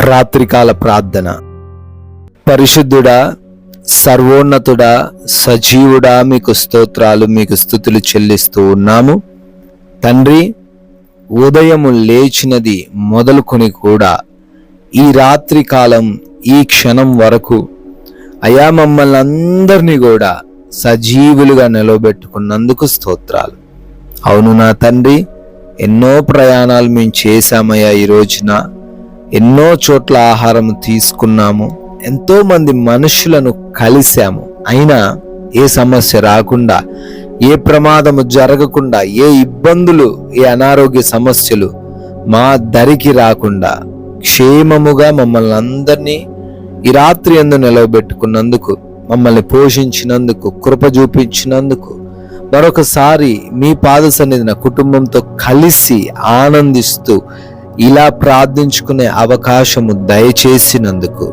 రాత్రికాల ప్రార్థన. పరిశుద్ధుడా, సర్వోన్నతుడా, సజీవుడా, మీకు స్తోత్రాలు, మీకు స్తుతులు చెల్లిస్తూ ఉన్నాము. తండ్రి, ఉదయము లేచినది మొదలుకొని కూడా ఈ రాత్రి కాలం, ఈ క్షణం వరకు అయా మమ్మల్ని అందరినీ కూడా సజీవులుగా నిలబెట్టుకున్నందుకు స్తోత్రాలు. అవును నా తండ్రి, ఎన్నో ప్రయాణాలు మేము చేశామయ్యా. ఈ రోజున ఎన్నో చోట్ల ఆహారం తీసుకున్నాము, ఎంతో మంది మనుషులను కలిశాము. అయినా ఏ సమస్య రాకుండా, ఏ ప్రమాదము జరగకుండా, ఏ ఇబ్బందులు, ఏ అనారోగ్య సమస్యలు మా దరికి రాకుండా క్షేమముగా మమ్మల్ని అందరినీ ఈ రాత్రి యందు నిలవబెట్టుకున్నందుకు, మమ్మల్ని పోషించినందుకు, కృప చూపించినందుకు మరొకసారి మీ పాద సన్నిధిన కుటుంబంతో కలిసి ఆనందిస్తూ ఇలా ప్రార్థించుకునే అవకాశము దయచేసినందుకు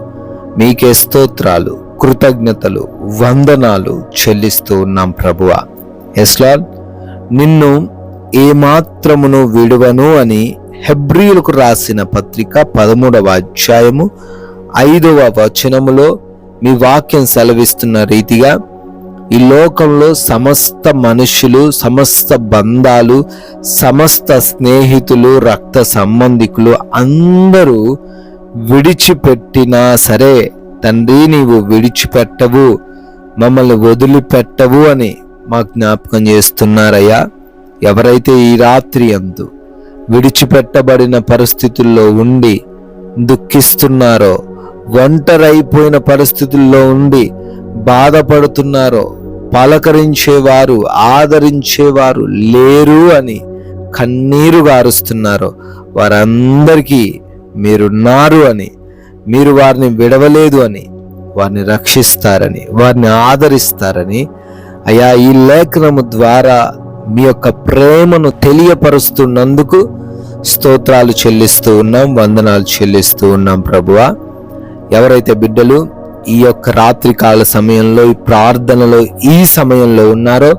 మీకే స్తోత్రాలు, కృతజ్ఞతలు, వందనాలు చెల్లిస్తూ ఉన్నాం ప్రభువా. ఎస్ లార్డ్, నిన్ను ఏమాత్రమును విడువను అని హెబ్రీయులకు రాసిన పత్రిక 13వ అధ్యాయము 5వ వచనములో మీ వాక్యం సెలవిస్తున్న రీతిగా ఈ లోకంలో సమస్త మనుషులు, సమస్త బంధాలు, సమస్త స్నేహితులు, రక్త సంబంధికులు అందరూ విడిచిపెట్టినా సరే తండ్రి, నీవు విడిచిపెట్టవు, మమ్మల్ని వదిలిపెట్టవు అని మా జ్ఞాపకం చేస్తున్నారయ్యా. ఎవరైతే ఈ రాత్రి యందు విడిచిపెట్టబడిన పరిస్థితుల్లో ఉండి దుఃఖిస్తున్నారో, ఒంటరైపోయిన పరిస్థితుల్లో ఉండి బాధపడుతున్నారో, పలకరించేవారు, ఆదరించేవారు లేరు అని కన్నీరు గారుస్తున్నారో, వారందరికీ మీరున్నారు అని, మీరు వారిని విడవలేదు అని, వారిని రక్షిస్తారని, వారిని ఆదరిస్తారని అయ్యా ఈ లేఖనము ద్వారా మీ యొక్క ప్రేమను తెలియపరుస్తున్నందుకు స్తోత్రాలు చెల్లిస్తూ ఉన్నాం, వందనాలు చెల్లిస్తూ ఉన్నాం ప్రభువా. ఎవరైతే బిడ్డలు ఈ యొక్క రాత్రికాల సమయంలో, ఈ ప్రార్థనలో, ఈ సమయంలో ఉన్నారో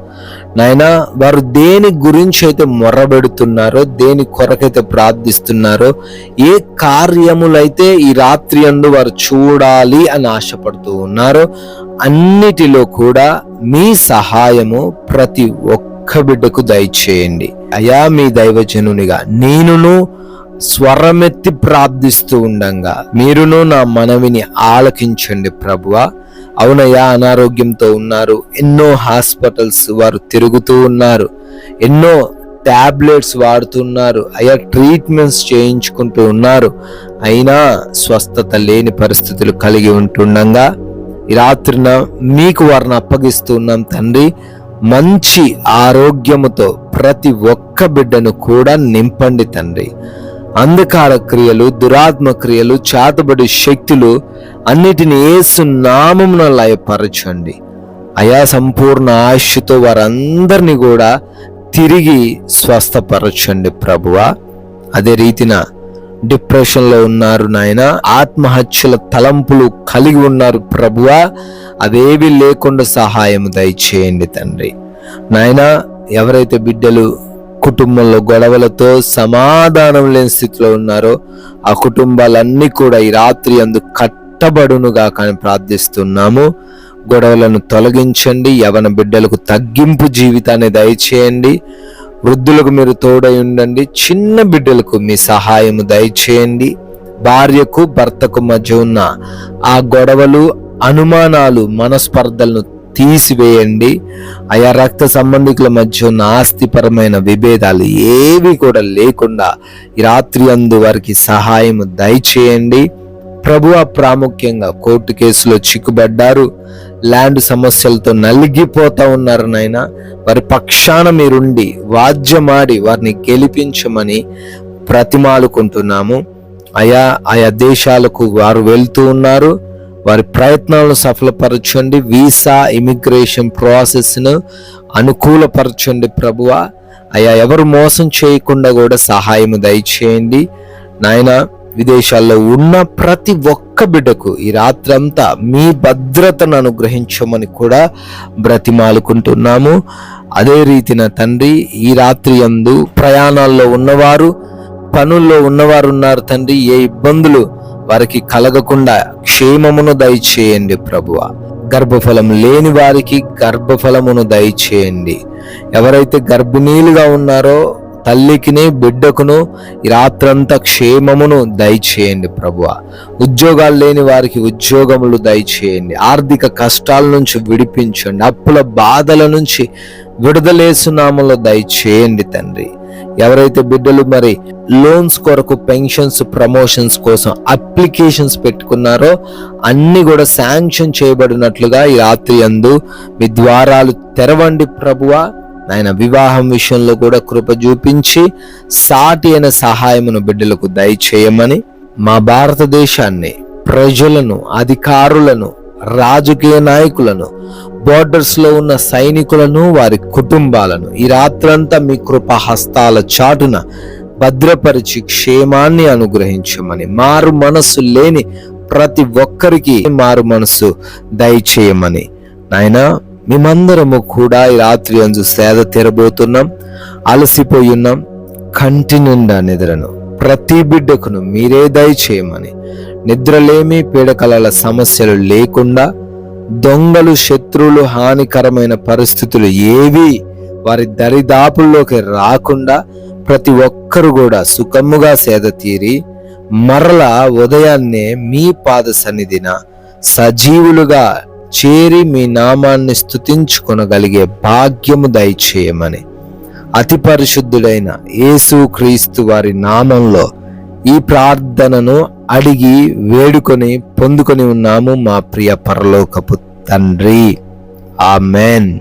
నాయనా, వారు దేని గురించి అయితే మొర్రబెడుతున్నారో, దేని కొరకైతే ప్రార్థిస్తున్నారో, ఏ కార్యములైతే ఈ రాత్రి యందు వారు చూడాలి అని ఆశపడుతూ ఉన్నారో అన్నిటిలో కూడా మీ సహాయము ప్రతి ఒక్క బిడ్డకు దయచేయండి అయా. మీ దైవజనునిగా నేనును స్వరమెత్తి ప్రార్థిస్తూ ఉండంగా మీరును నా మనవిని ఆలకించండి ప్రభువా. అవునయ్యా, అనారోగ్యంతో ఉన్నారు, ఎన్నో హాస్పిటల్స్ వారు తిరుగుతూ ఉన్నారు, ఎన్నో టాబ్లెట్స్ వాడుతున్నారు అయ్యా, ట్రీట్మెంట్స్ చేయించుకుంటూ ఉన్నారు, అయినా స్వస్థత లేని పరిస్థితులు కలిగి ఉంటుండగా ఈ రాత్రిన మీకు వారిని అప్పగిస్తూ ఉన్నాం తండ్రి. మంచి ఆరోగ్యముతో ప్రతి ఒక్క బిడ్డను కూడా నింపండి తండ్రి. అంధకార క్రియలు, దురాత్మ క్రియలు, చాతబడి శక్తులు అన్నిటిని యేసు నామమున లయపరచండి అయా. సంపూర్ణ ఆయుష్తో వారందరినీ కూడా తిరిగి స్వస్థపరచండి ప్రభువా. అదే రీతిన డిప్రెషన్లో ఉన్నారు నాయన, ఆత్మహత్యల తలంపులు కలిగి ఉన్నారు ప్రభువా, అవేవి లేకుండా సహాయం దయచేయండి తండ్రి. నాయన, ఎవరైతే బిడ్డలు కుటుంబంలో గొడవలతో సమాధానం లేని స్థితిలో ఉన్నారో ఆ కుటుంబాలన్నీ కూడా ఈ రాత్రి యందు కట్టబడునుగా కానీ ప్రార్థిస్తున్నాము. గొడవలను తొలగించండి, యవన బిడ్డలకు తగ్గింపు జీవితాన్ని దయచేయండి, వృద్ధులకు మీరు తోడై ఉండండి, చిన్న బిడ్డలకు మీ సహాయము దయచేయండి. భార్యకు భర్తకు మధ్య ఉన్న ఆ గొడవలు, అనుమానాలు, మనస్పర్ధలను తీసివేయండి అయా. రక్త సంబంధికుల మధ్య ఉన్న ఆస్తిపరమైన విభేదాలు ఏవి కూడా లేకుండా ఈ రాత్రి అందు వారికి సహాయము దయచేయండి ప్రభువా. ప్రాముఖ్యంగా కోర్టు కేసులో చిక్కుబడ్డారు, ల్యాండ్ సమస్యలతో నలిగిపోతా ఉన్నారు నాయన, వారి పక్షాన మీరుండి వాద్యమాడి వారిని గెలిపించమని ప్రతిమాలుకుంటున్నాము అయా. ఆయా దేశాలకు వారు వెళ్తూ ఉన్నారు, వారి ప్రయత్నాలను సఫలపరచండి. వీసా, ఇమిగ్రేషన్ ప్రాసెస్ను అనుకూలపరచండి ప్రభువా. అయా, ఎవరు మోసం చేయకుండా కూడా సహాయము దయచేయండి నాయన. విదేశాల్లో ఉన్న ప్రతి ఒక్క బిడ్డకు ఈ రాత్రంతా మీ భద్రతను అనుగ్రహించమని కూడా బ్రతిమాలుకుంటున్నాము. అదే రీతిన తండ్రి, ఈ రాత్రి యందు ప్రయాణాల్లో ఉన్నవారు, పనుల్లో ఉన్నవారు ఉన్నారు తండ్రి. ఏ ఇబ్బందులు వారికి కలగకుండా క్షేమమును దయచేయండి ప్రభువా. గర్భఫలం లేని వారికి గర్భఫలమును దయచేయండి. ఎవరైతే గర్భిణీలుగా ఉన్నారో తల్లికిని బిడ్డకును ఈ రాత్రంతా క్షేమమును దయచేయండి ప్రభువా. ఉద్యోగాలు లేని వారికి ఉద్యోగములు దయచేయండి. ఆర్థిక కష్టాల నుంచి విడిపించండి. అప్పుల బాధల నుంచి విడుదలేసునామలో దయచేయండి తండ్రి. ఎవరైతే బిడ్డలు మరి లోన్స్ కొరకు, పెన్షన్స్, ప్రమోషన్స్ కోసం అప్లికేషన్స్ పెట్టుకున్నారో అన్ని కూడా శాంక్షన్ చేయబడినట్లుగా ఈ రాత్రి యందు మీ ద్వారాలు తెరవండి ప్రభువా. ఆయన వివాహం విషయంలో కూడా కృప చూపించి సాటి అయిన సహాయమును బిడ్డలకు దయచేయమని, మా భారతదేశాన్ని, ప్రజలను, అధికారులను, రాజకీయ నాయకులను, బోర్డర్స్ లో ఉన్న సైనికులను, వారి కుటుంబాలను ఈ రాత్రంతా మీ కృప హస్తాల చాటున భద్రపరిచి క్షేమాన్ని అనుగ్రహించమని, మారు మనస్సు లేని ప్రతి ఒక్కరికి మారు మనస్సు దయచేయమని నాయనా, మేమందరము కూడా ఈ రాత్రి అందు సేద తీరబోతున్నాం. అలసిపోయి ఉన్నాం. కంటి నిండా నిద్రను ప్రతి బిడ్డకును మీరే దయచేయమని, నిద్రలేమి, పీడకలల సమస్యలు లేకుండా, దొంగలు, శత్రువులు, హానికరమైన పరిస్థితులు ఏవి వారి దరిదాపుల్లోకి రాకుండా ప్రతి ఒక్కరు కూడా సుఖముగా సేద తీరి మరలా ఉదయాన్నే మీ పాద సన్నిధిన సజీవులుగా చేరి మీ నామాన్ని స్తుతించుకొనగలిగే భాగ్యము దయచేయమని, అతి పరిశుద్ధుడైన యేసు క్రీస్తు వారి నామంలో ఈ ప్రార్థనను అడిగి వేడుకొని పొందుకొని ఉన్నాము మా ప్రియ పరలోకపు తండ్రి. ఆమెన్.